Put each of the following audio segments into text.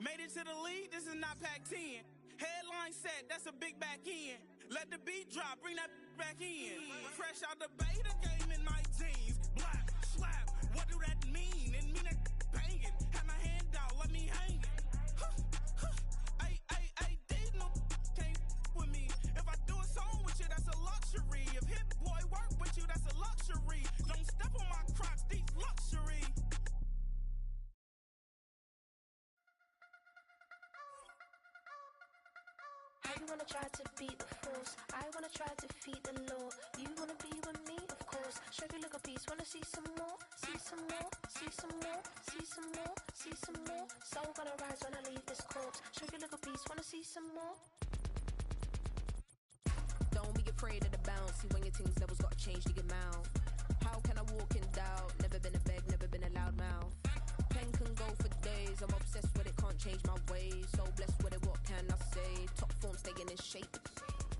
Made it to the league, this is not Pac-10. Headline set, that's a big back end. Let the beat drop, bring that back in. Fresh out the beta game in my jeans. Blap, slap, what do that mean? It mean that banging. Have my hand out, let me hang it. These no can't with me. If I do a song with you, that's a luxury. If Hit Boy work with you, that's a luxury. Don't step on my Crocs, these luxury. You wanna try to beat the force, I wanna try to defeat the law. You wanna be with me, of course. Show you look a piece, wanna see some more, see some more, see some more, see some more, see some more. Soul gonna rise when I leave this corpse. Show you look a piece, wanna see some more. Don't be afraid of the bounce. See when your things levels gotta change to get mouth. How can I walk in doubt? Never been a beg, never been a loud mouth. Pen can go for days. I'm obsessed with it, can't change my ways. So blessed with it, what can I say? Top form staying in shape.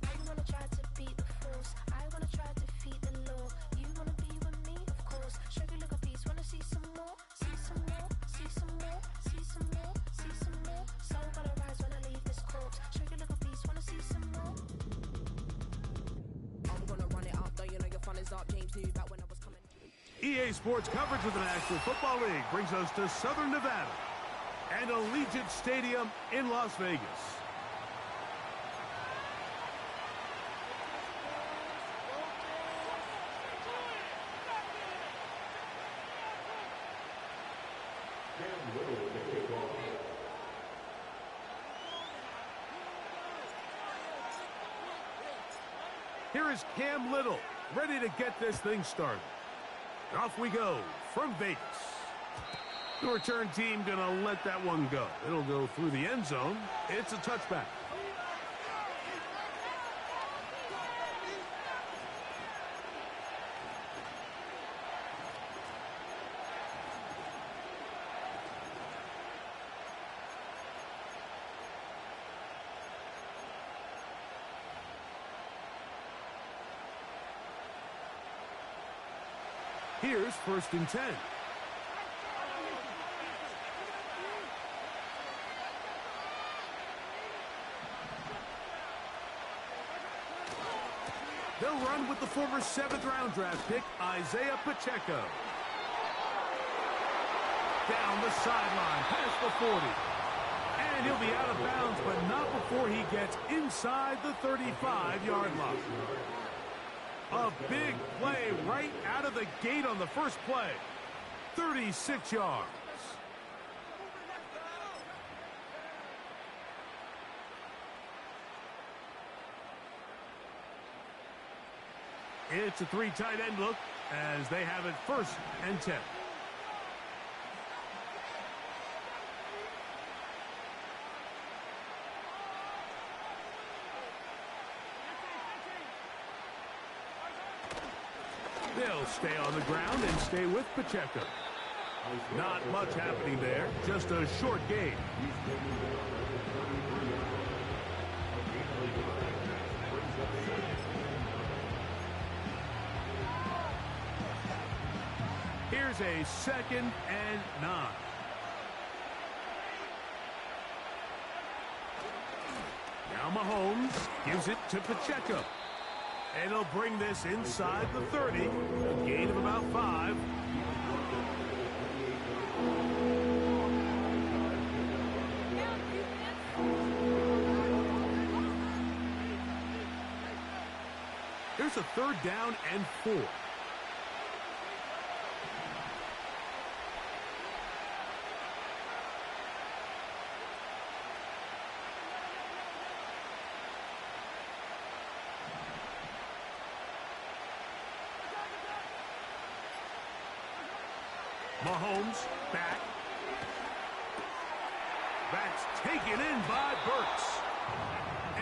I wanna try to beat the force, I wanna try to defeat the law. You wanna be with me, of course. Show you look a piece, wanna see some more, see some more, see some more, see some more, see some more. Soul gonna rise when I leave this corpse. Show you look a piece, wanna see some more. I'm gonna run it up, though you know your fun is up. James knew back when I was coming. EA Sports coverage of the National Football League brings us to Southern Nevada and Allegiant Stadium in Las Vegas. Here is Cam Little, ready to get this thing started. Off we go from Vegas. The return team gonna let that one go. It'll go through the end zone. It's a touchback. Here's 1st and 10. They'll run with the former 7th-round draft pick, Isaiah Pacheco. Down the sideline, past the 40. And he'll be out of bounds, but not before he gets inside the 35-yard line. A big play right out of the gate on the first play. 36 yards. It's a 3 tight end look as they have it 1st and 10. They'll stay on the ground and stay with Pacheco. Not much happening there, just a short gain. Here's a 2nd and 9. Now Mahomes gives it to Pacheco. And he'll bring this inside the 30, a gain of about 5. Here's a 3rd down and 4. Mahomes back. That's taken in by Burks.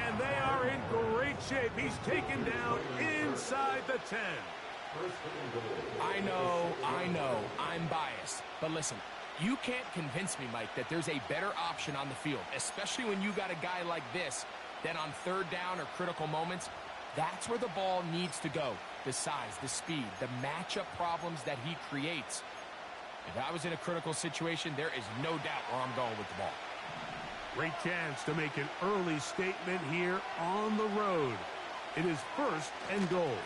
And they are in great shape. He's taken down inside the 10. I know, I'm biased. But listen, you can't convince me, Mike, that there's a better option on the field, especially when you got a guy like this, that on 3rd down or critical moments, that's where the ball needs to go. The size, the speed, the matchup problems that he creates. If I was in a critical situation, there is no doubt where I'm going with the ball. Great chance to make an early statement here on the road. It is 1st and goal.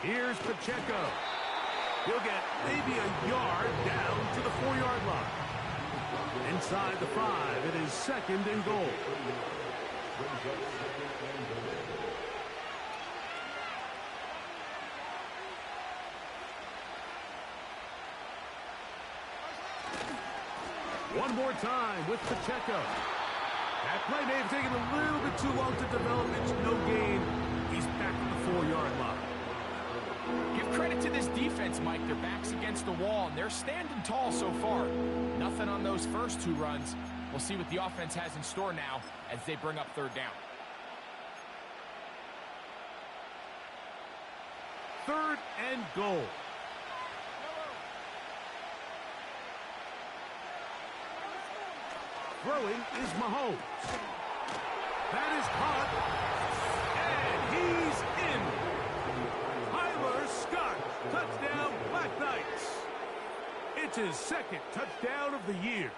Here's Pacheco. He'll get maybe a yard down to the 4-yard line. Inside the 5, it is 2nd and goal. One more time with Pacheco. That play may have taken a little bit too long to develop. It's no gain. He's back at the 4-yard line. Give credit to this defense, Mike. Their back's against the wall, and they're standing tall so far. Nothing on those first 2 runs. We'll see what the offense has in store now as they bring up 3rd down. 3rd and goal. Throwing is Mahomes. That is caught. And he's in. Tyler Scott. Touchdown, Black Knights. It's his 2nd touchdown of the year.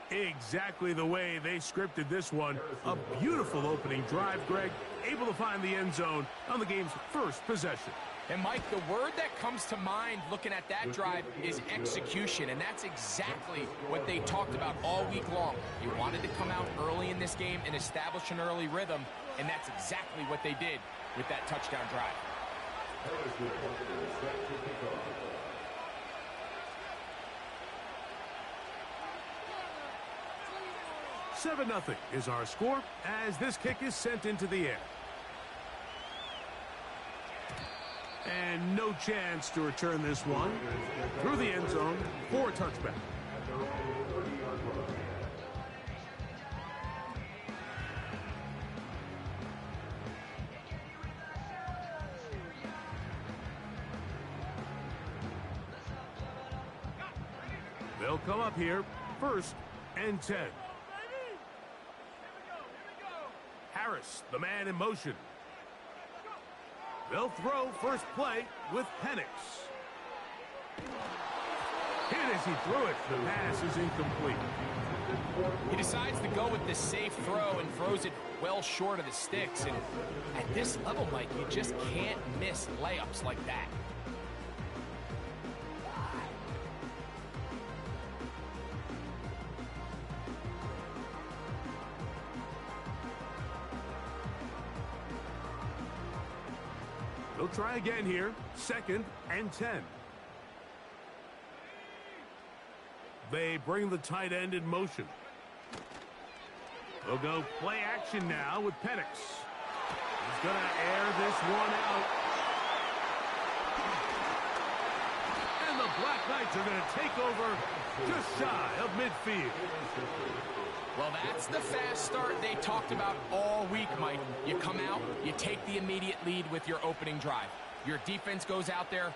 Exactly the way they scripted this one. A beautiful opening drive, Greg. Able to find the end zone on the game's 1st possession. And, Mike, the word that comes to mind looking at that drive is execution, and that's exactly what they talked about all week long. They wanted to come out early in this game and establish an early rhythm, and that's exactly what they did with that touchdown drive. 7-0 is our score as this kick is sent into the air. And no chance to return this one through the end zone for a touchback. They'll come up here, 1st and 10. Harris, the man in motion. They'll throw first play with Penix. Hit as he threw it. The pass is incomplete. He decides to go with the safe throw and throws it well short of the sticks. And at this level, Mike, you just can't miss layups like that. They'll try again here, 2nd and 10. They bring the tight end in motion. They'll go play action now with Penix. He's going to air this one out. And the Black Knights are going to take over just shy of midfield. Well, that's the fast start they talked about all week, Mike. You come out, you take the immediate lead with your opening drive. Your defense goes out there,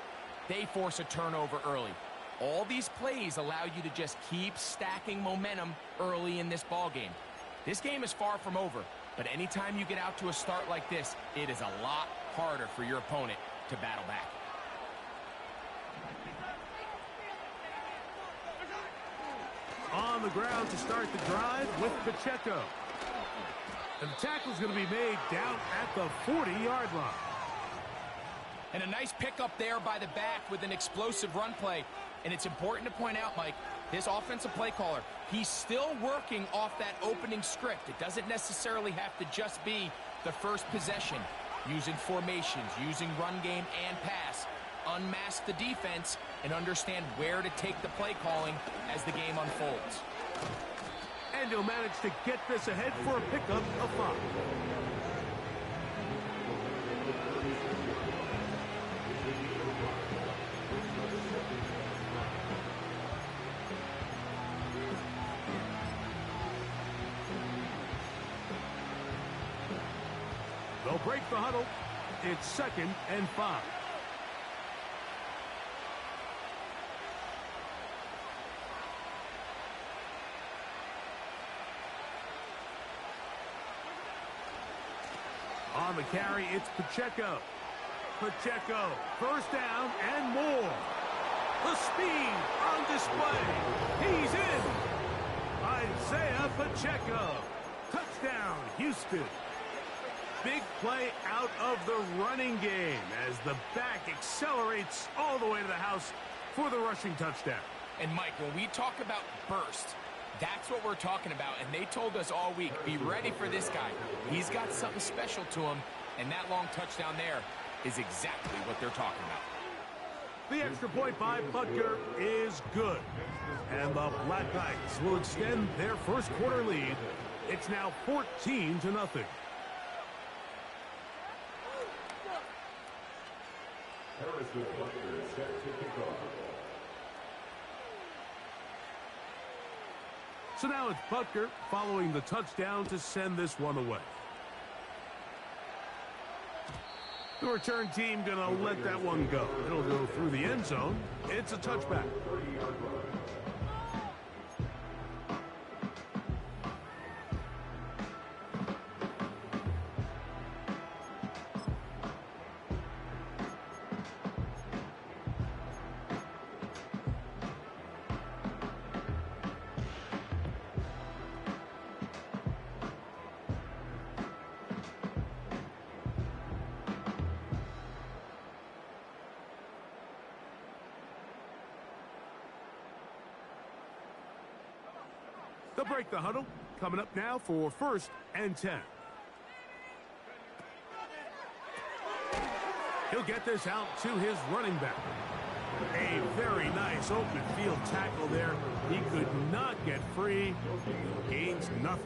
they force a turnover early. All these plays allow you to just keep stacking momentum early in this ball game. This game is far from over, but anytime you get out to a start like this, it is a lot harder for your opponent to battle back. On the ground to start the drive with Pacheco. And the tackle is going to be made down at the 40-yard line. And a nice pickup there by the back with an explosive run play. And it's important to point out, Mike, this offensive play caller, he's still working off that opening script. It doesn't necessarily have to just be the first possession. Using formations, using run game and pass. Unmask the defense and understand where to take the play calling as the game unfolds. And he'll manage to get this ahead for a pickup of 5. They'll break the huddle. It's 2nd and 5. On the carry, it's Pacheco. Pacheco, first down and more. The speed on display. He's in. Isaiah Pacheco. Touchdown, Houston. Big play out of the running game as the back accelerates all the way to the house for the rushing touchdown. And Mike, when we talk about burst, that's what we're talking about. And they told us all week, be ready for this guy. He's got something special to him. And that long touchdown there is exactly what they're talking about. The extra point by Butker is good. And the Black Knights will extend their first quarter lead. It's now 14-0. So now it's Butker following the touchdown to send this one away. The return team going to let that one go. It'll go through the end zone. It's a touchback. They'll break the huddle. Coming up now for 1st and 10. He'll get this out to his running back. A very nice open field tackle there. He could not get free. Gains nothing.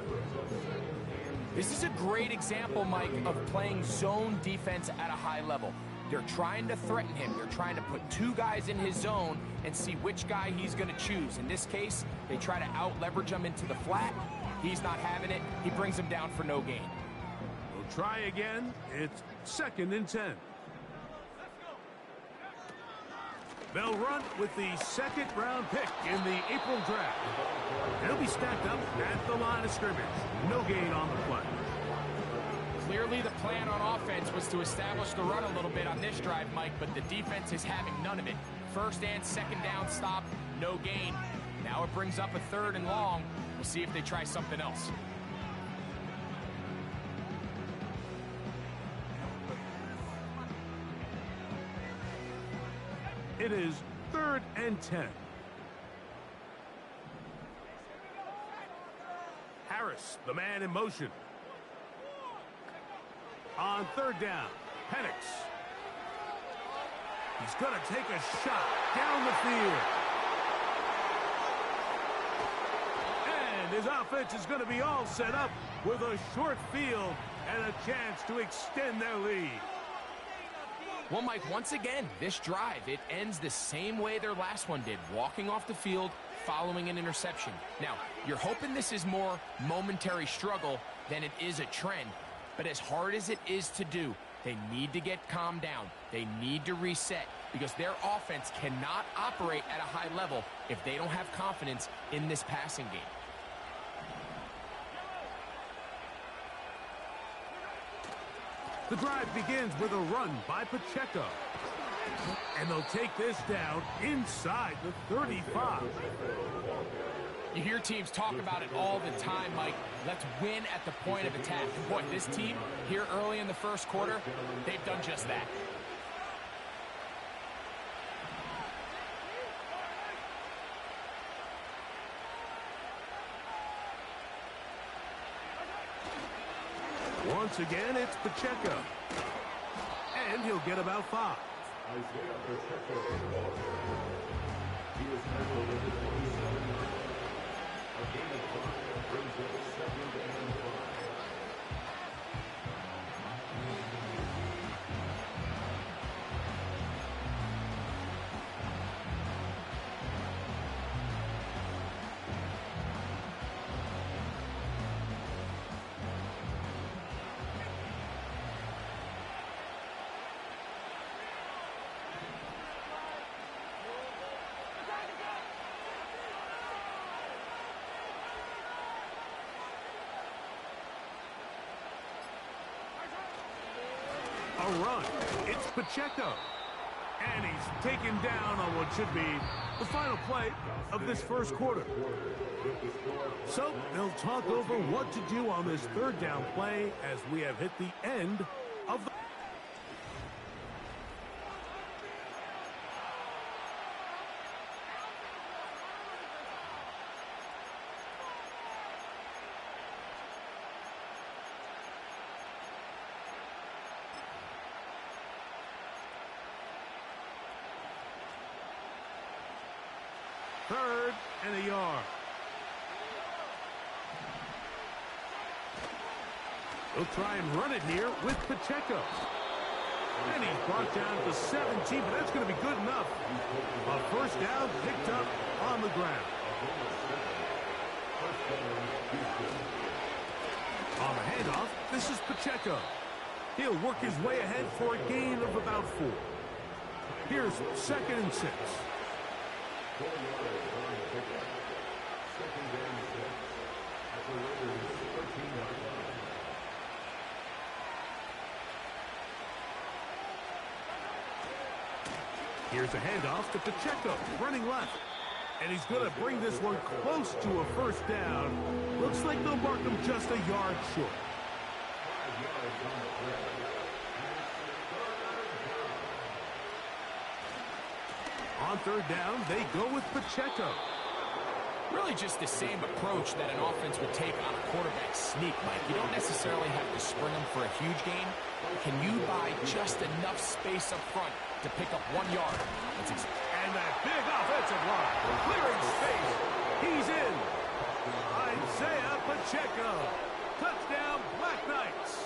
This is a great example, Mike, of playing zone defense at a high level. They're trying to threaten him. They're trying to put two guys in his zone and see which guy he's going to choose. In this case, they try to out-leverage him into the flat. He's not having it. He brings him down for no gain. We'll try again. It's 2nd and 10. They'll run with the 2nd-round pick in the April draft. They'll be stacked up at the line of scrimmage. No gain on the play. Clearly the plan on offense was to establish the run a little bit on this drive, Mike, but the defense is having none of it. 1st and 2nd down stop, no gain. Now it brings up a 3rd and long. We'll see if they try something else. It is 3rd and 10. Harris, the man in motion. On 3rd down, Penix. He's going to take a shot down the field. And his offense is going to be all set up with a short field and a chance to extend their lead. Well, Mike, once again, this drive, it ends the same way their last one did, walking off the field, following an interception. Now, you're hoping this is more momentary struggle than it is a trend. But as hard as it is to do, they need to get calmed down. They need to reset because their offense cannot operate at a high level if they don't have confidence in this passing game. The drive begins with a run by Pacheco. And they'll take this down inside the 35. You hear teams talk about it all the time, Mike. Let's win at the point of attack. And boy, this team here early in the first quarter, they've done just that. Once again, it's Pacheco. And he'll get about 5. Isaiah Pacheco. He is tackled at the 27. A gain of 5 brings up 2nd and 5. A run. It's Pacheco. And he's taken down on what should be the final play of this first quarter. So they'll talk over what to do on this third down play as we have hit the end of the... Third and a yard. He'll try and run it here with Pacheco. And he's brought down to 17, but that's going to be good enough. A first down picked up on the ground. On the handoff, this is Pacheco. He'll work his way ahead for a gain of about 4. Here's 2nd and 6. 4 yards on the pickup. 2nd and 6. At the Raiders' 13-yard line. Here's a handoff to Pacheco, running left. And he's going to bring this one close to a first down. Looks like they'll mark him just a yard short. 5 yards on the play. On third down, they go with Pacheco. Really just the same approach that an offense would take on a quarterback sneak, Mike. You don't necessarily have to spring them for a huge gain. Can you buy just enough space up front to pick up 1 yard? And that big offensive line, clearing space. He's in. Isaiah Pacheco. Touchdown, Black Knights.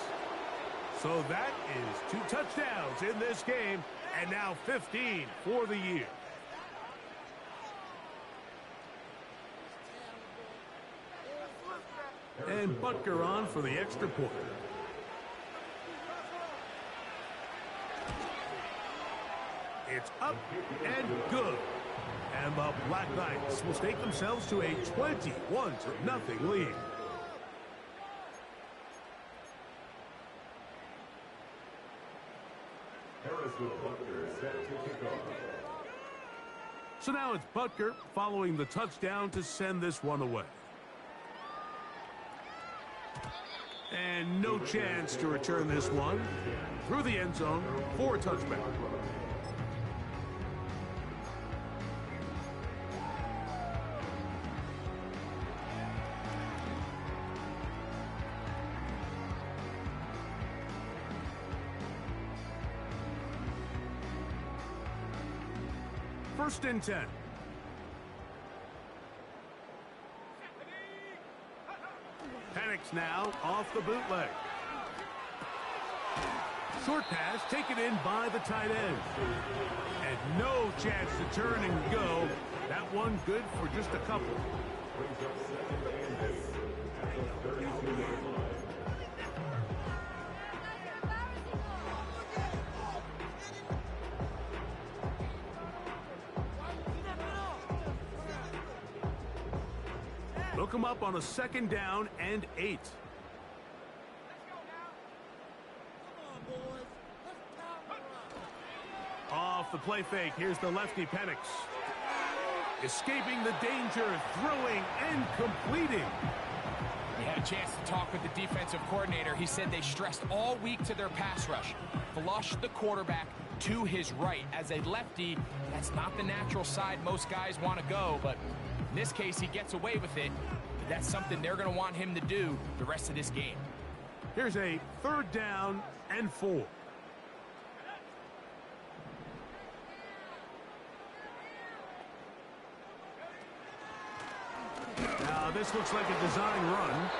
So that is 2 touchdowns in this game, and now 15 for the year. And Butker on for the extra point. It's up and good. And the Black Knights will stake themselves to a 21-0 lead. Harrison Butker set to kick off. So now it's Butker following the touchdown to send this one away. And no chance to return this one through the end zone for a touchback. First and 10. Panics now off the bootleg. Short pass taken in by the tight end. And no chance to turn and go. That one good for just a couple. Brings up 2nd and 8 at the 32-yard line. Look him up on a 2nd down and 8. Off the play fake, here's the lefty Penix. Escaping the danger, throwing and completing. We had a chance to talk with the defensive coordinator. He said they stressed all week to their pass rush. Flushed the quarterback to his right. As a lefty, that's not the natural side most guys want to go, but in this case, he gets away with it. That's something they're going to want him to do the rest of this game. Here's a 3rd down and 4. Now, this looks like a design run.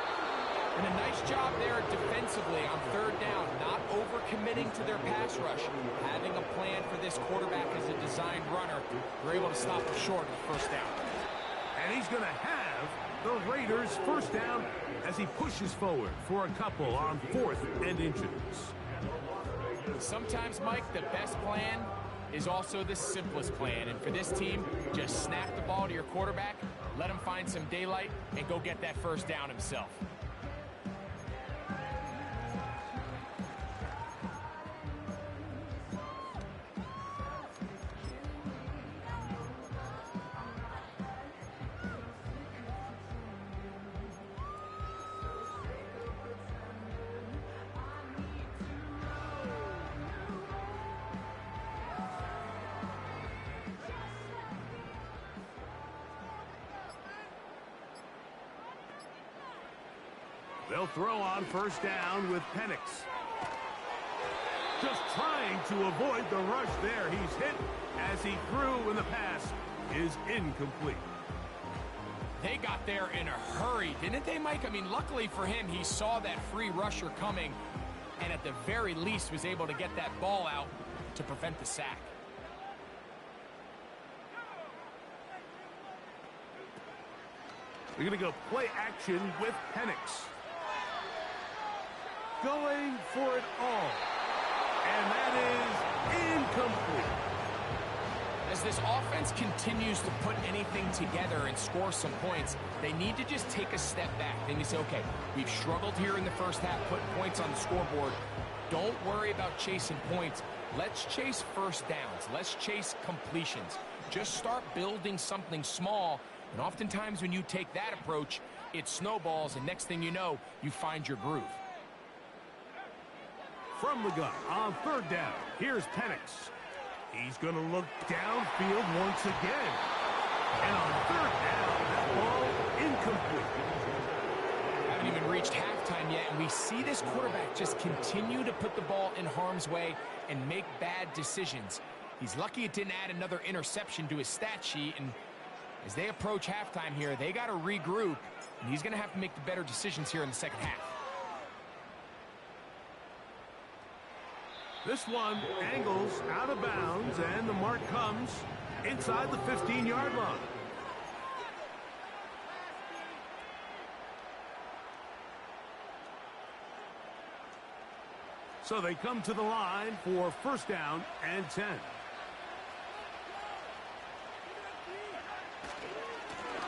And a nice job there defensively on 3rd down, not overcommitting to their pass rush. Having a plan for this quarterback as a designed runner, they're able to stop him short of the 1st down. And he's going to have the Raiders' 1st down as he pushes forward for a couple on 4th and inches. Sometimes, Mike, the best plan is also the simplest plan. And for this team, just snap the ball to your quarterback, let him find some daylight, and go get that 1st down himself. They'll throw on first down with Penix. Just trying to avoid the rush there. He's hit as he threw, and the pass is incomplete. They got there in a hurry, didn't they, Mike? I mean, luckily for him, he saw that free rusher coming and at the very least was able to get that ball out to prevent the sack. We're going to go play action with Penix. Going for it all. And that is incomplete. As this offense continues to put anything together and score some points, they need to just take a step back. They need to say, okay, we've struggled here in the first half, put points on the scoreboard. Don't worry about chasing points. Let's chase first downs. Let's chase completions. Just start building something small. And oftentimes when you take that approach, it snowballs, and next thing you know, you find your groove. From the gun on third down, here's Penix. He's going to look downfield once again. And on third down, that ball incomplete. Haven't even reached halftime yet, and we see this quarterback just continue to put the ball in harm's way and make bad decisions. He's lucky it didn't add another interception to his stat sheet, and as they approach halftime here, they got to regroup, and he's going to have to make the better decisions here in the second half. This one angles out of bounds, and the mark comes inside the 15-yard line. So they come to the line for first down and 10.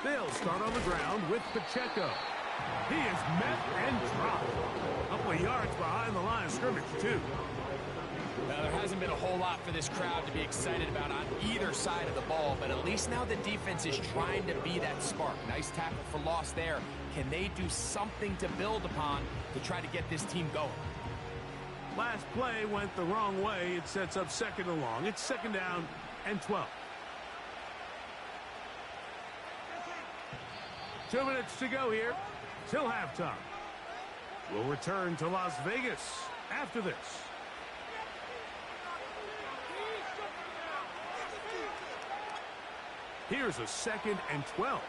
They'll start on the ground with Pacheco. He is met and dropped. A couple of yards behind the line of scrimmage, too. Now, there hasn't been a whole lot for this crowd to be excited about on either side of the ball, but at least now the defense is trying to be that spark. Nice tackle for loss there. Can they do something to build upon to try to get this team going? Last play went the wrong way. It sets up second and long. It's second down and 12. 2 minutes to go here till halftime. We'll return to Las Vegas after this. Here's a second and 12.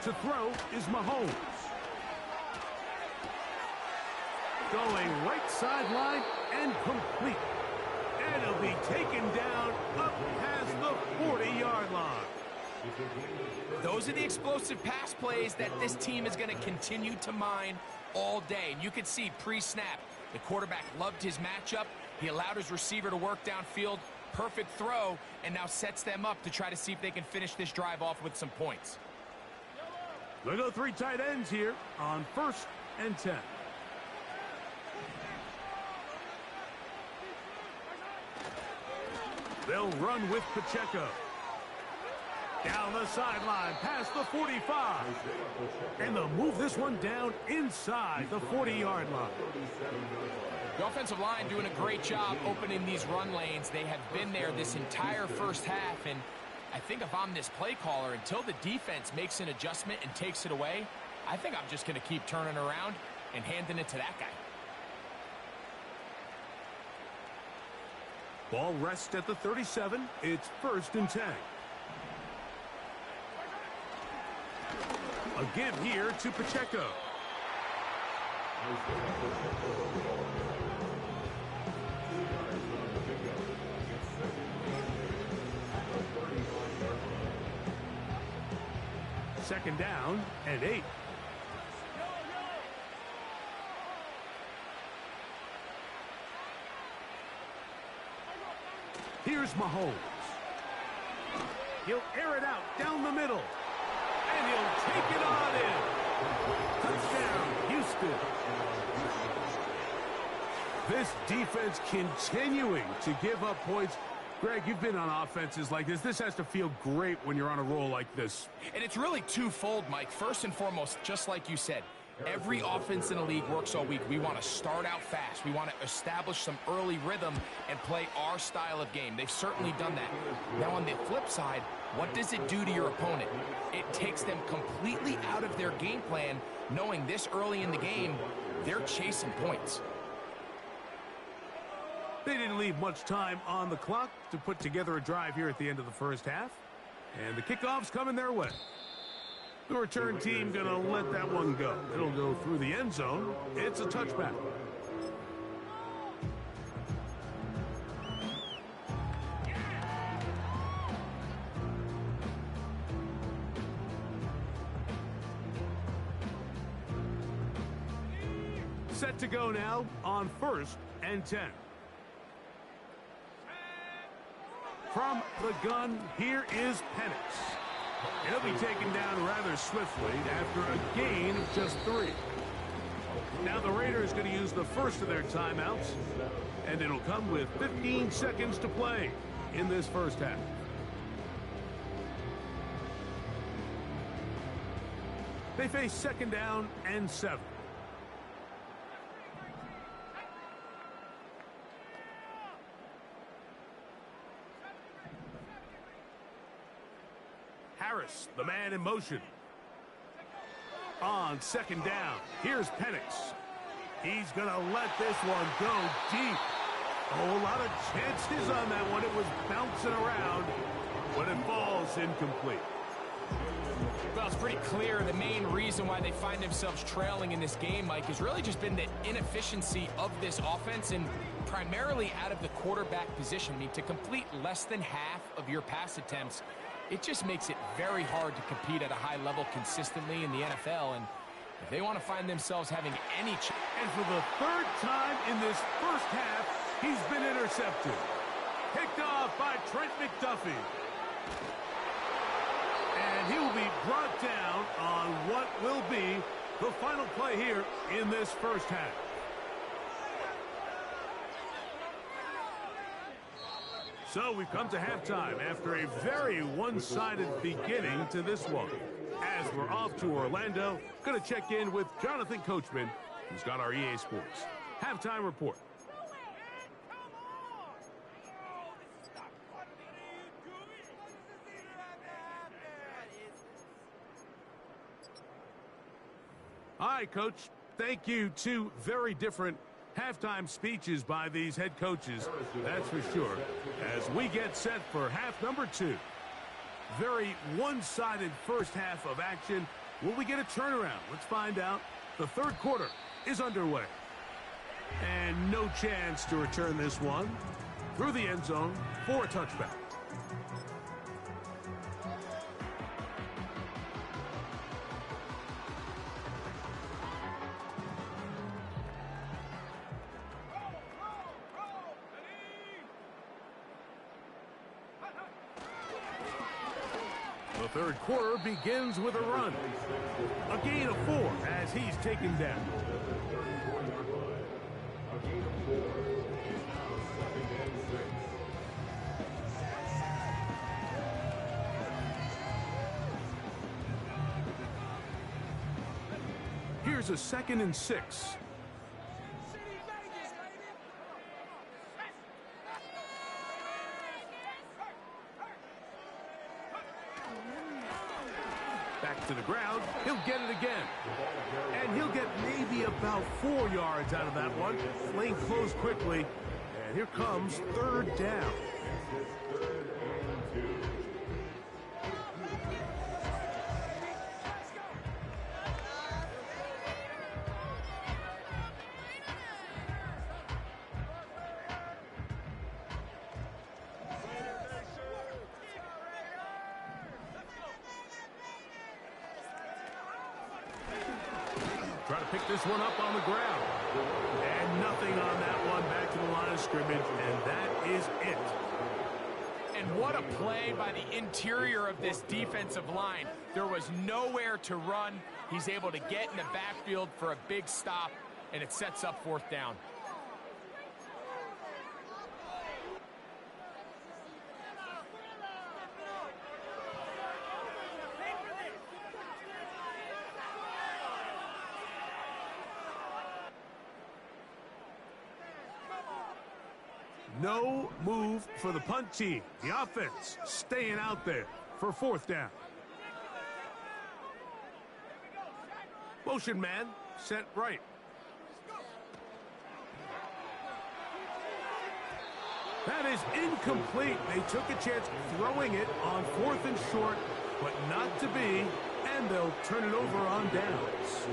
To throw is Mahomes. Going right sideline and complete. And he'll be taken down up past the 40-yard line. Those are the explosive pass plays that this team is going to continue to mine all day. And you can see pre-snap, the quarterback loved his matchup. He allowed his receiver to work downfield. Perfect throw, and now sets them up to try to see if they can finish this drive off with some points. They'll go 3 tight ends here on first and 10. They'll run with Pacheco. Down the sideline, past the 45. And they'll move this one down inside the 40-yard line. The offensive line doing a great job opening these run lanes. They have been there this entire first half, and I think if I'm this play caller, until the defense makes an adjustment and takes it away, I think I'm just going to keep turning around and handing it to that guy. Ball rests at the 37. It's first and 10. A give here to Pacheco. Second down and 8. Here's Mahomes. He'll air it out down the middle. And he'll take it on in. Touchdown, Houston. This defense continuing to give up points Greg, you've been on offenses like this. This has to feel great when you're on a roll like this. And it's really twofold, Mike. First and foremost, just like you said, every offense in the league works all week. We want to start out fast. We want to establish some early rhythm and play our style of game. They've certainly done that. Now, on the flip side, what does it do to your opponent? It takes them completely out of their game plan, knowing this early in the game, they're chasing points. They didn't leave much time on the clock to put together a drive here at the end of the first half. And the kickoff's coming their way. The return team going to let that one go. It'll go through the end zone. It's a touchback. Set to go now on 1st and 10. From the gun, here is Penix. He'll be taken down rather swiftly after a gain of just 3. Now the Raiders going to use the first of their timeouts, and it'll come with 15 seconds to play in this first half. They face 2nd down and 7. Harris, the man in motion. On 2nd down, here's Penix. He's going to let this one go deep. Oh, a lot of chances on that one. It was bouncing around, but it falls incomplete. Well, it's pretty clear the main reason why they find themselves trailing in this game, Mike, has really just been the inefficiency of this offense and primarily out of the quarterback position. I mean, to complete less than half of your pass attempts, it just makes it very hard to compete at a high level consistently in the NFL. And if they want to find themselves having any chance. And for the 3rd time in this first half, he's been intercepted. Picked off by Trent McDuffie. And he will be brought down on what will be the final play here in this first half. So we've come to halftime after a very one-sided beginning to this one. As we're off to Orlando, going to check in with Jonathan Coachman, who's got our EA Sports halftime report. All right, Coach. Thank you. 2 very different halftime speeches by these head coaches, that's for sure, as we get set for half number 2. Very one-sided first half of action. Will we get a turnaround? Let's find out. The 3rd quarter is underway. And no chance to return this one through the end zone for a touchback. The 3rd quarter begins with a run. A gain of 4 as he's taken down. Here's a 2nd and 6. Back to the ground. He'll get it again. And he'll get maybe about 4 yards out of that one. Lane closed quickly. And here comes 3rd down. Try to pick this one up on the ground. And nothing on that one. Back to the line of scrimmage, and that is it. And what a play by the interior of this defensive line. There was nowhere to run. He's able to get in the backfield for a big stop, and it sets up 4th down. No move for the punt team. The offense staying out there for 4th down. Motion man, set right. That is incomplete. They took a chance throwing it on 4th and short, but not to be, and they'll turn it over on downs.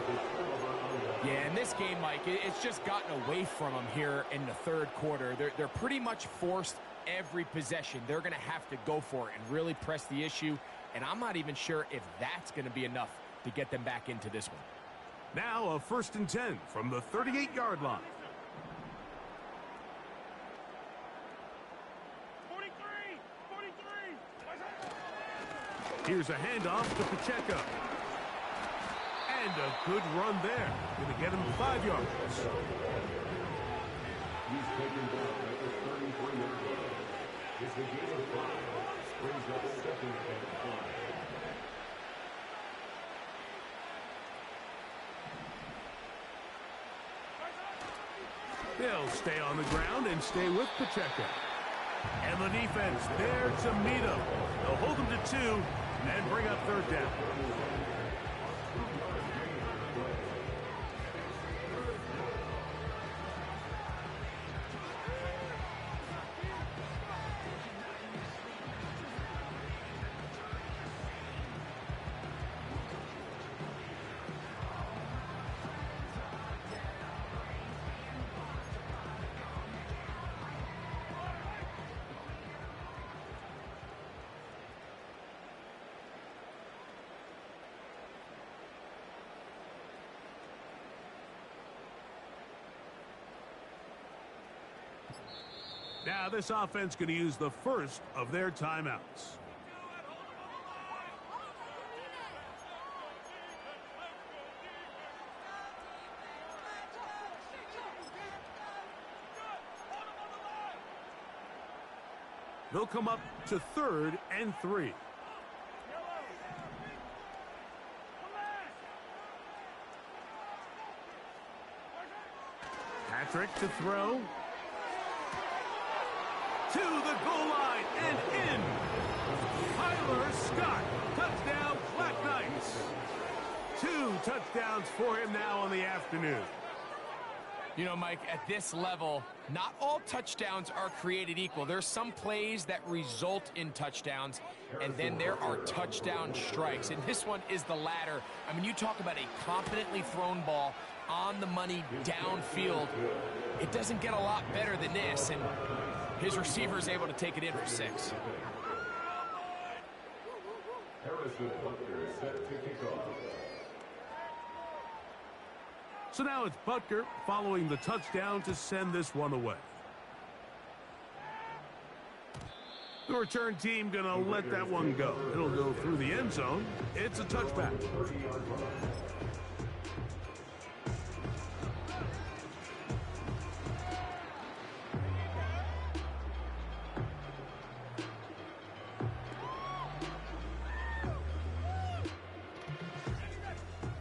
Yeah, in this game, Mike, it's just gotten away from them here in the 3rd quarter. They're pretty much forced every possession. They're going to have to go for it and really press the issue, and I'm not even sure if that's going to be enough to get them back into this one. Now a 1st and 10 from the 38-yard line. 43. Here's a handoff to Pacheco. And a good run there. Going to get him 5 yards. He's taken down at the 33-yard line. It's the gain of 5. Brings up 2nd and 5. They'll stay on the ground and stay with Pacheco. And the defense there to meet him. They'll hold him to 2 and bring up 3rd down. Now this offense going to use the first of their timeouts. They'll come up to 3rd and 3. Patrick to throw. To the goal line and in. Tyler Scott, touchdown, Black Knights. 2 touchdowns for him now on the afternoon. You know, Mike, at this level, not all touchdowns are created equal. There's some plays that result in touchdowns, and then there are touchdown strikes. And this one is the latter. I mean, you talk about a confidently thrown ball on the money downfield. It doesn't get a lot better than this, and his receiver is able to take it in for 6. Harrison Butker set to kick off. So now it's Butker following the touchdown to send this one away. The return team going to let that one go. It'll go through the end zone. It's a touchback.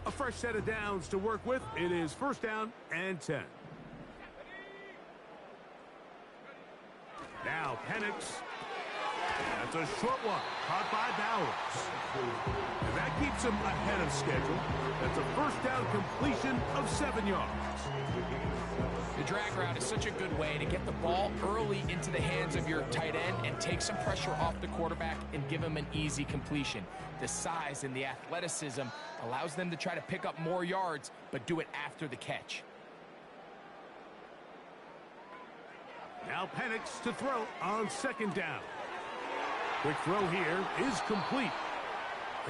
A fresh set of downs to work with. It is 1st down and 10. Now Penix. That's a short one, caught by Bowers. And that keeps him ahead of schedule. That's a 1st down completion of 7 yards. The drag route is such a good way to get the ball early into the hands of your tight end and take some pressure off the quarterback and give him an easy completion. The size and the athleticism allows them to try to pick up more yards, but do it after the catch. Now Penix to throw on 2nd down. Quick throw here is complete.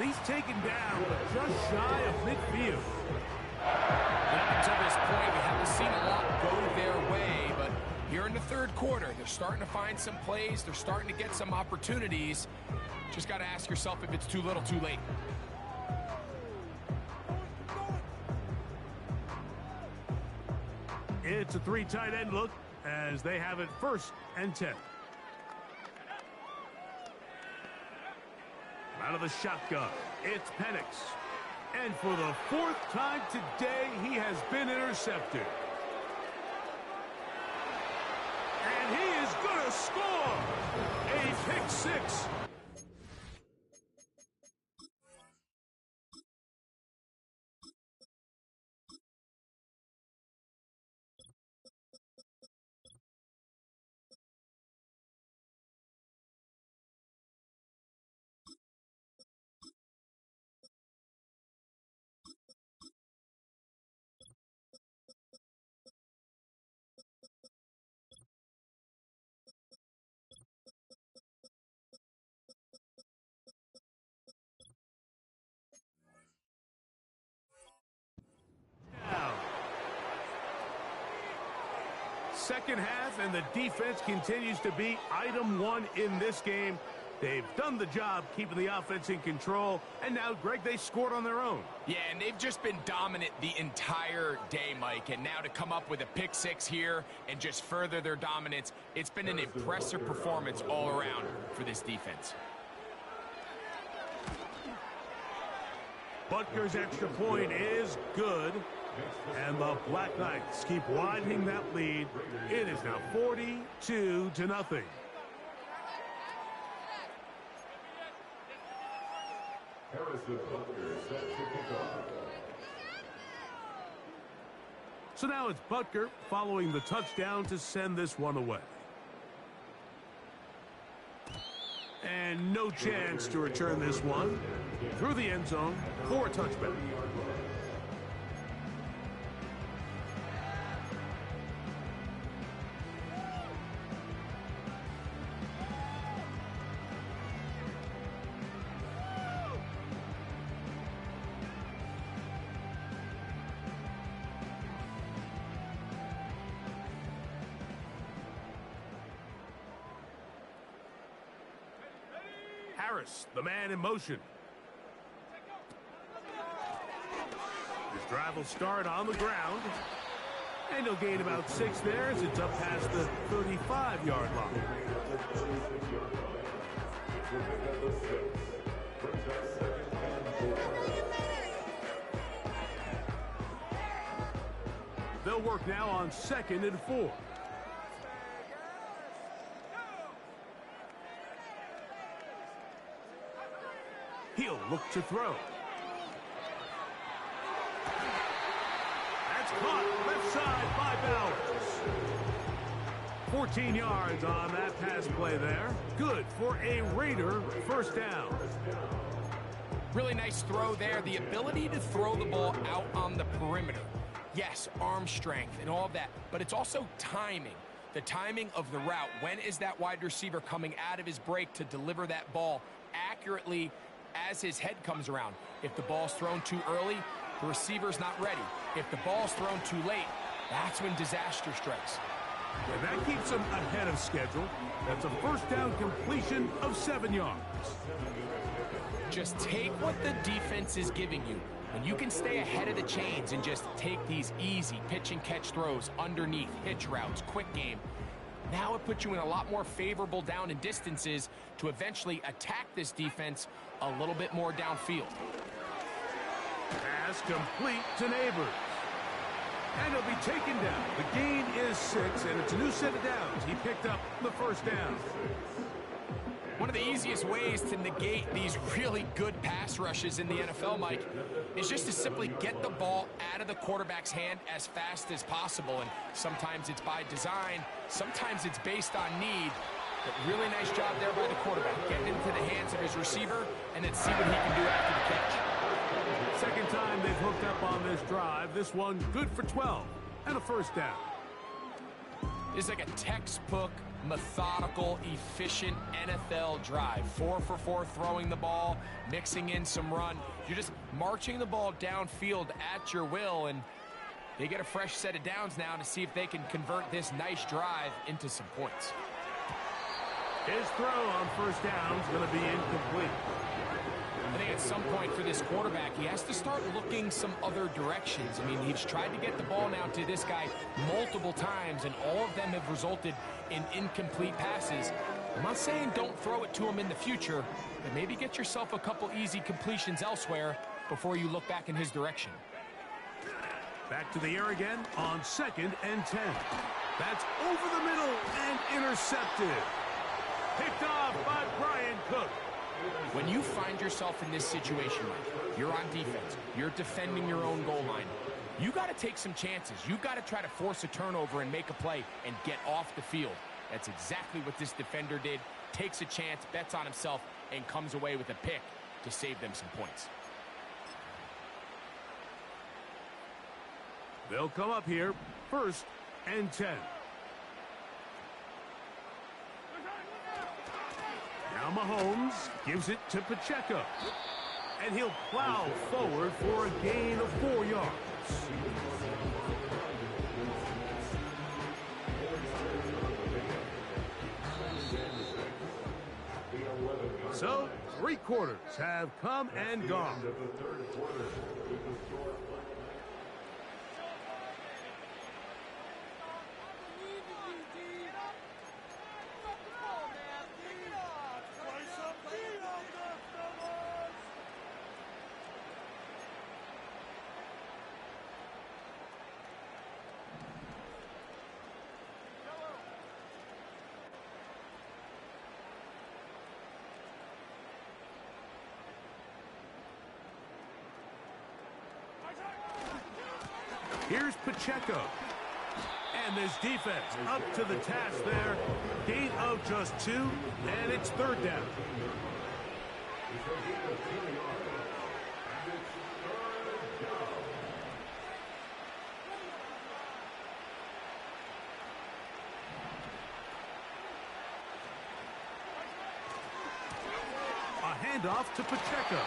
He's taken down, but just shy of midfield. And up until this point, we haven't seen a lot go their way, but here in the 3rd quarter, they're starting to find some plays. They're starting to get some opportunities. Just got to ask yourself if it's too little, too late. It's a 3 tight end look as they have it 1st and 10. Out of the shotgun, it's Penix. And for the 4th time today, he has been intercepted. And he is good. pick six. Second half, and the defense continues to be item one in this game. They've done the job keeping the offense in control, and now, Greg, they scored on their own. Yeah, and they've just been dominant the entire day, Mike, and now to come up with a pick six here and just further their dominance, it's been an impressive performance all around for this defense. Butker's extra point is good. And the Black Knights keep widening that lead. It is now 42-0. Harrison Butker set to kick off. So now it's Butker following the touchdown to send this one away. And no chance to return this one through the end zone for a touchback. Harris, the man in motion. This drive will start on the ground. And he'll gain about 6 there as it's up past the 35-yard line. They'll work now on 2nd and 4. He'll look to throw. That's caught left side by Bowers. 14 yards on that pass play there. Good for a Raider first down. Really nice throw there. The ability to throw the ball out on the perimeter. Yes, arm strength and all of that, but it's also timing. The timing of the route. When is that wide receiver coming out of his break to deliver that ball accurately as his head comes around? If the ball's thrown too early, the receiver's not ready. If the ball's thrown too late, that's when disaster strikes. And that keeps him ahead of schedule. That's a first down completion of 7 yards. Just take what the defense is giving you. When you can stay ahead of the chains and just take these easy pitch and catch throws underneath, hitch routes, quick game, now it puts you in a lot more favorable down and distances to eventually attack this defense a little bit more downfield. Pass complete to Neighbors. And he'll be taken down. The gain is 6, and it's a new set of downs. He picked up the first down. One of the easiest ways to negate these really good pass rushes in the NFL, Mike, is just to simply get the ball out of the quarterback's hand as fast as possible. And sometimes it's by design, sometimes it's based on need. But really nice job there by the quarterback, getting into the hands of his receiver, and then see what he can do after the catch. Second time they've hooked up on this drive. This one good for 12 and a first down. This is like a textbook, methodical, efficient NFL drive. 4 for 4 throwing the ball, mixing in some run. You're just marching the ball downfield at your will, and they get a fresh set of downs now to see if they can convert this nice drive into some points. His throw on first down is going to be incomplete. I think at some point for this quarterback, he has to start looking some other directions. I mean, he's tried to get the ball now to this guy multiple times, and all of them have resulted in incomplete passes. I'm not saying don't throw it to him in the future, but maybe get yourself a couple easy completions elsewhere before you look back in his direction. Back to the air again on 2nd and 10. That's over the middle and intercepted. Picked off by Brian Cook. When you find yourself in this situation, you're on defense, you're defending your own goal line, you got to take some chances. You got to try to force a turnover and make a play and get off the field. That's exactly what this defender did. Takes a chance, bets on himself, and comes away with a pick to save them some points. They'll come up here, 1st and 10. Now Mahomes gives it to Pacheco. And he'll plow forward for a gain of 4 yards. So, 3 quarters have come and gone. Here's Pacheco. And this defense up to the task there. Gain of just 2, and it's 3rd down. A handoff to Pacheco.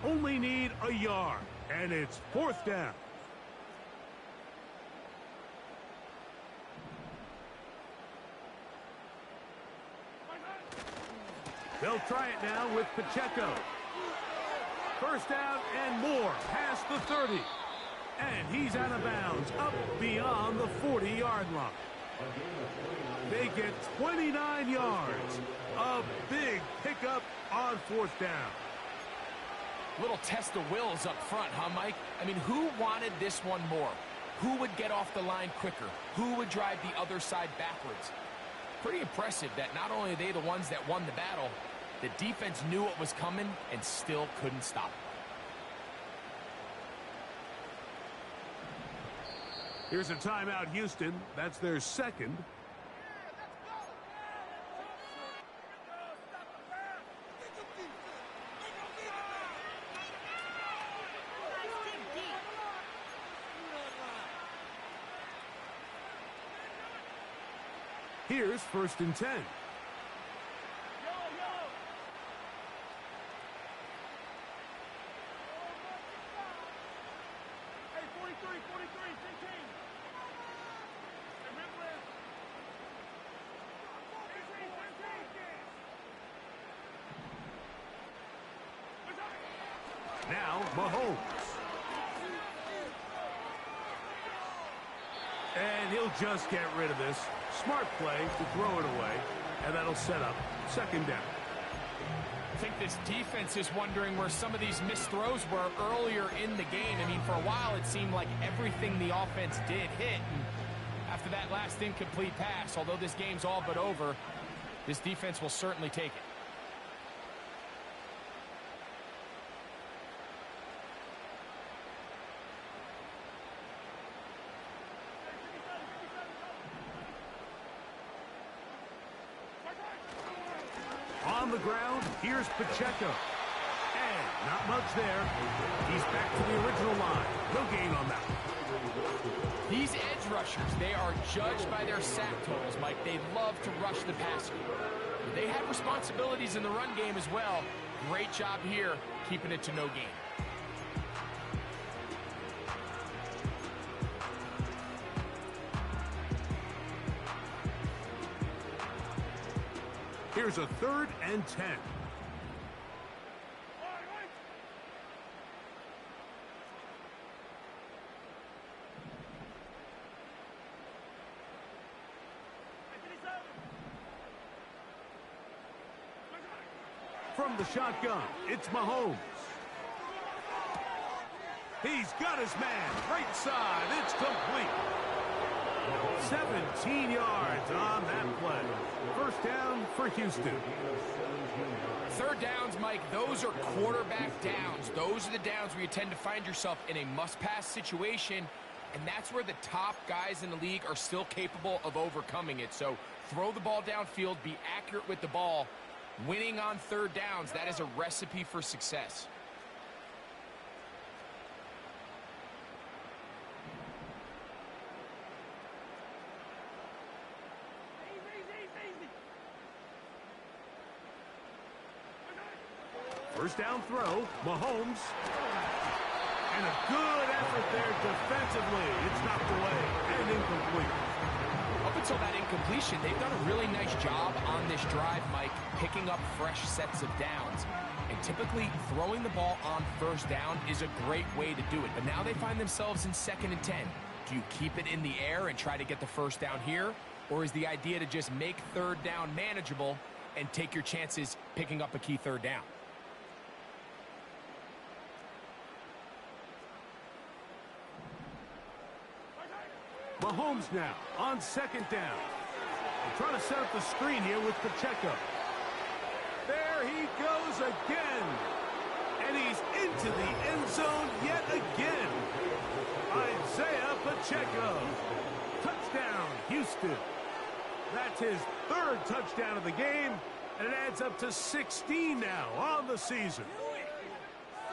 Only need a yard, and it's 4th down. They'll try it now with Pacheco. 1st down and more past the 30. And he's out of bounds, up beyond the 40-yard line. They get 29 yards. A big pickup on 4th down. Little test of wills up front, huh, Mike? I mean, who wanted this one more? Who would get off the line quicker? Who would drive the other side backwards? Pretty impressive that not only are they the ones that won the battle, the defense knew what was coming and still couldn't stop it. Here's a timeout, Houston. That's their 2nd. Here's 1st and 10. Now Mahomes. And he'll just get rid of this. Smart play to throw it away, and that'll set up 2nd down. I think this defense is wondering where some of these missed throws were earlier in the game. I mean, for a while it seemed like everything the offense did hit. And after that last incomplete pass, although this game's all but over, this defense will certainly take it. On the ground, here's Pacheco. And not much there. He's back to the original line. No gain on that. These edge rushers, they are judged by their sack totals, Mike. They love to rush the passer. They have responsibilities in the run game as well. Great job here, keeping it to no gain. Here's a 3rd and 10. From the shotgun, it's Mahomes. He's got his man, right side, it's complete. 17 yards on that play. First down for Houston. 3rd downs, Mike, those are quarterback downs. Those are the downs where you tend to find yourself in a must-pass situation, and that's where the top guys in the league are still capable of overcoming it. So throw the ball downfield, be accurate with the ball. Winning on 3rd downs, that is a recipe for success. First down throw, Mahomes. And a good effort there defensively. It's knocked away and incomplete. Up until that incompletion, they've done a really nice job on this drive, Mike, picking up fresh sets of downs. And typically, throwing the ball on 1st down is a great way to do it. But now they find themselves in 2nd and 10. Do you keep it in the air and try to get the 1st down here? Or is the idea to just make 3rd down manageable and take your chances picking up a key 3rd down? Mahomes now on 2nd down. They're trying to set up the screen here with Pacheco. There he goes again. And he's into the end zone yet again. Isaiah Pacheco. Touchdown, Houston. That's his 3rd touchdown of the game, and it adds up to 16 now on the season.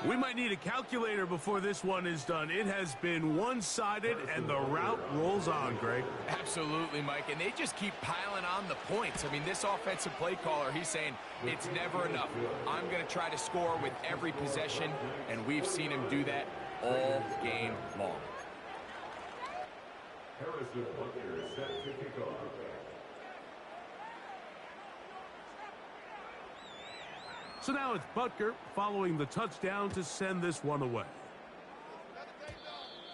We might need a calculator before this one is done. It has been one-sided, and the route rolls on, Greg. Absolutely, Mike, and they just keep piling on the points. I mean, this offensive play caller, he's saying it's never enough. I'm going to try to score with every possession, and we've seen him do that all game long. Harrison Butker is set to kick off. So now it's Butker following the touchdown to send this one away.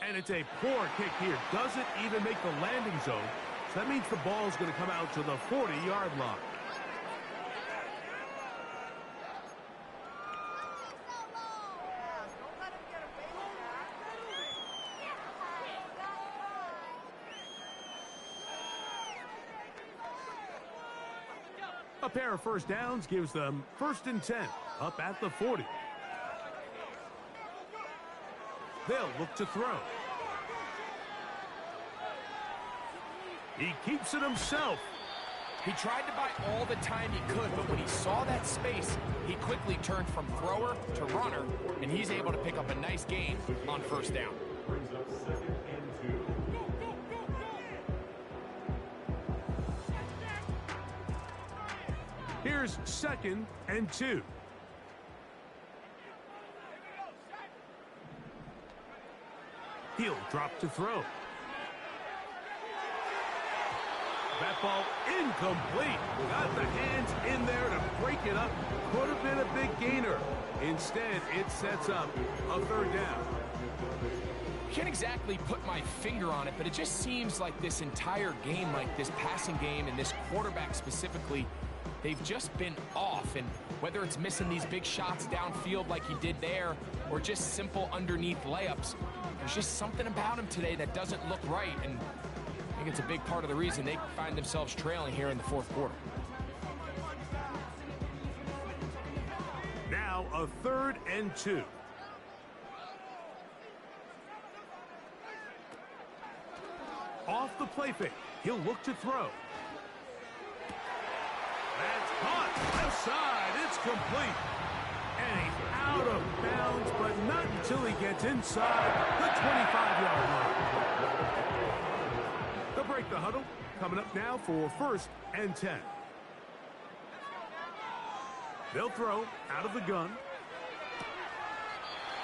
And it's a poor kick here. Doesn't even make the landing zone. So that means the ball's going to come out to the 40-yard line. A pair of 1st downs gives them 1st and 10 up at the 40. They'll look to throw. He keeps it himself. He tried to buy all the time he could, but when he saw that space, he quickly turned from thrower to runner, and he's able to pick up a nice gain on 1st down. Brings up 2nd and 2. Here's 2nd and 2. He'll drop to throw. That ball incomplete. Got the hands in there to break it up. Could have been a big gainer. Instead, it sets up a 3rd down. Can't exactly put my finger on it, but it just seems like this entire game, like this passing game and this quarterback specifically, they've just been off. And whether it's missing these big shots downfield like he did there or just simple underneath layups, there's just something about him today that doesn't look right. And I think it's a big part of the reason they find themselves trailing here in the 4th quarter. Now a 3rd and 2. Off the play fake. He'll look to throw. That's caught. Left side. It's complete. And he's out of bounds, but not until he gets inside the 25-yard line. They'll break the huddle. Coming up now for 1st and 10. They'll throw out of the gun.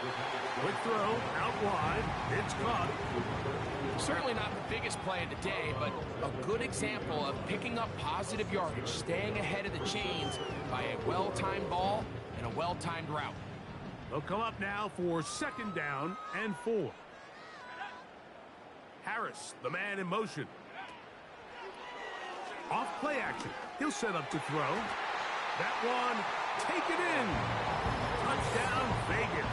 Quick throw, out wide. It's caught. Certainly not the biggest play of the day, but a good example of picking up positive yardage, staying ahead of the chains by a well-timed ball and a well-timed route. They'll come up now for 2nd down and 4. Harris, the man in motion. Off play action. He'll set up to throw. That one, taken in. Touchdown, Vegas.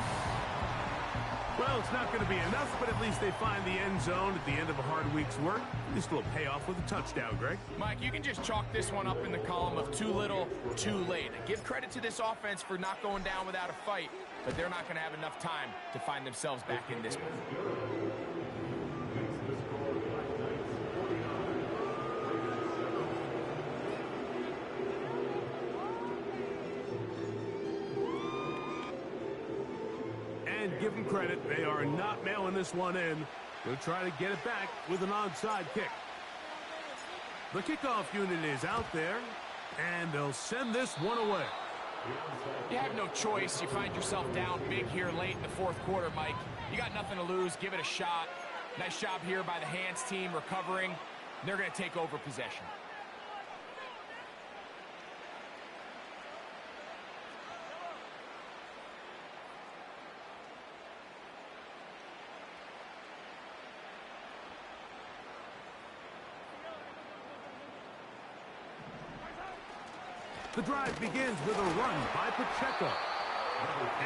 Well, it's not going to be enough, but at least they find the end zone at the end of a hard week's work. At least it'll pay off with a touchdown, Greg. Mike, you can just chalk this one up in the column of too little, too late. Give credit to this offense for not going down without a fight, but they're not going to have enough time to find themselves back in this one. And give them credit, they are not mailing this one in. They'll try to get it back with an onside kick. The kickoff unit is out there, and they'll send this one away. You have no choice. You find yourself down big here late in the 4th quarter, Mike. You got nothing to lose. Give it a shot. Nice job here by the hands team recovering. They're going to take over possession. The drive begins with a run by Pacheco.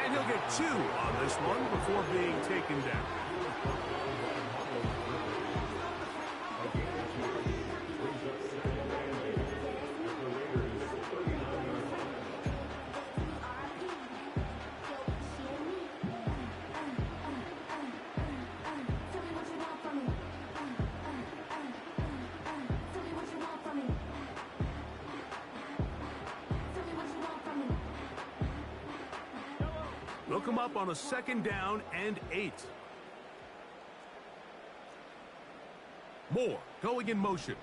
And he'll get 2 on this one before being taken down. They'll come up on a 2nd down and 8. Moore going in motion.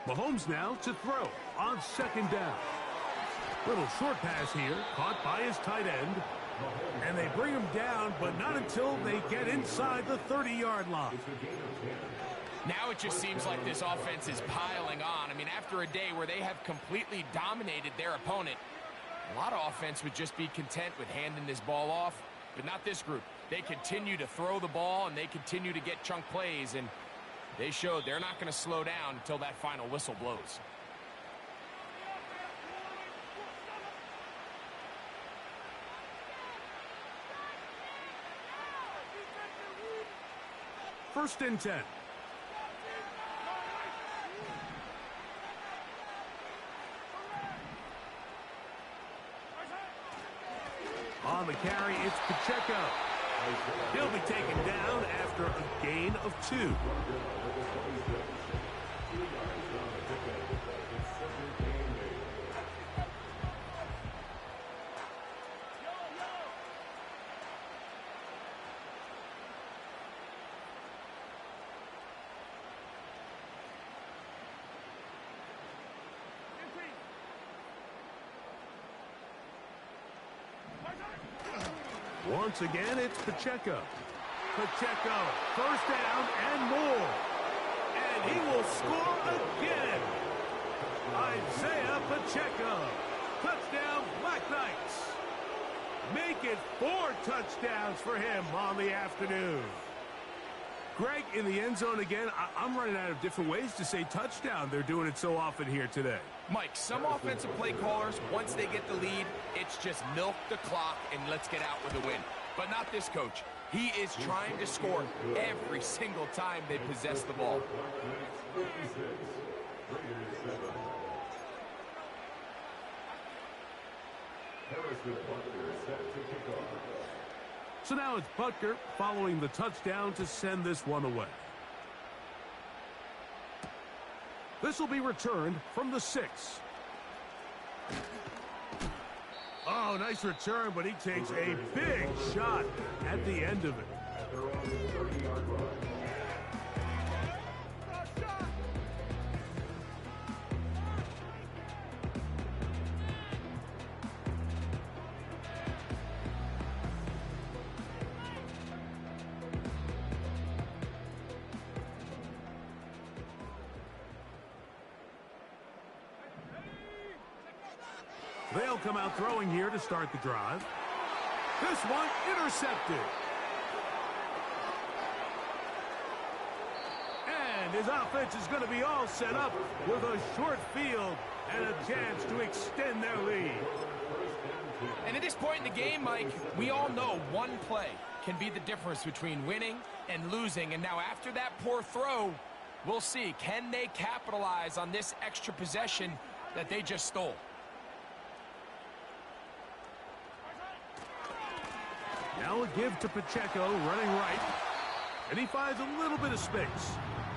Mahomes now to throw on 2nd down. Little short pass here, caught by his tight end. And they bring him down, but not until they get inside the 30-yard line. Now it just seems like this offense is piling on. I mean, after a day where they have completely dominated their opponent, a lot of offense would just be content with handing this ball off, but not this group. They continue to throw the ball, and they continue to get chunk plays, and they showed they're not going to slow down until that final whistle blows. First and 10. On the carry, it's Pacheco. He'll be taken down after a gain of 2. Once again, it's Pacheco. Pacheco, 1st down and more. And he will score again. Isaiah Pacheco. Touchdown, Black Knights. Make it 4 touchdowns for him on the afternoon. Greg, in the end zone again, I'm running out of different ways to say touchdown. They're doing it so often here today. Mike, some offensive play callers, once they get the lead, it's just milk the clock and let's get out with a win. But not this coach. He is trying to score every single time they possess the ball. So now it's Butker following the touchdown to send this one away. This will be returned from the 6. Oh, nice return, but he takes a big shot at the end of it. They'll come out throwing here to start the drive. This one intercepted. And his offense is going to be all set up with a short field and a chance to extend their lead. And at this point in the game, Mike, we all know one play can be the difference between winning and losing. And now after that poor throw, we'll see, can they capitalize on this extra possession that they just stole? Now a give to Pacheco, running right. And he finds a little bit of space.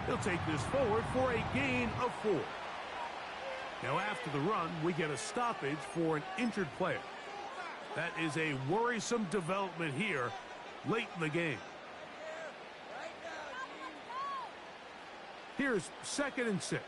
He'll take this forward for a gain of 4. Now after the run, we get a stoppage for an injured player. That is a worrisome development here late in the game. Here's 2nd and 6.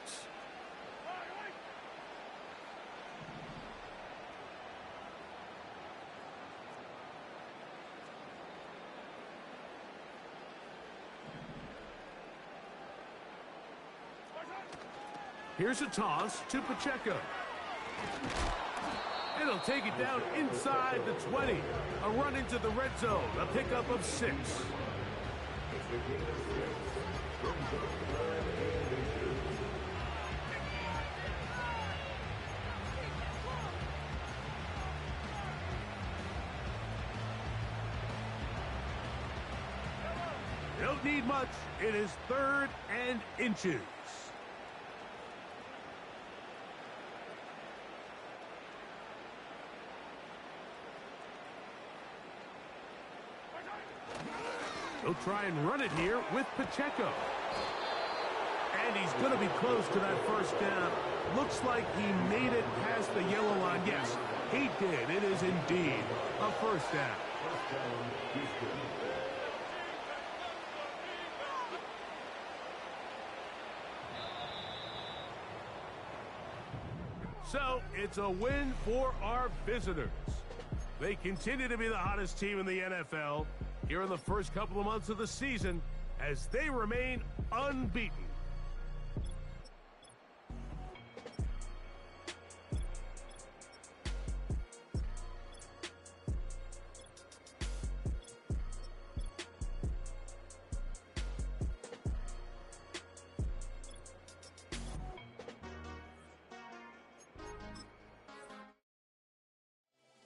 Here's a toss to Pacheco. And he'll take it down inside the 20. A run into the red zone. A pickup of 6. Don't need much. It is 3rd and inches. He'll try and run it here with Pacheco. And he's going to be close to that first down. Looks like he made it past the yellow line. Yes, he did. It is indeed a first down. So, it's a win for our visitors. They continue to be the hottest team in the NFL here in the first couple of months of the season as they remain unbeaten.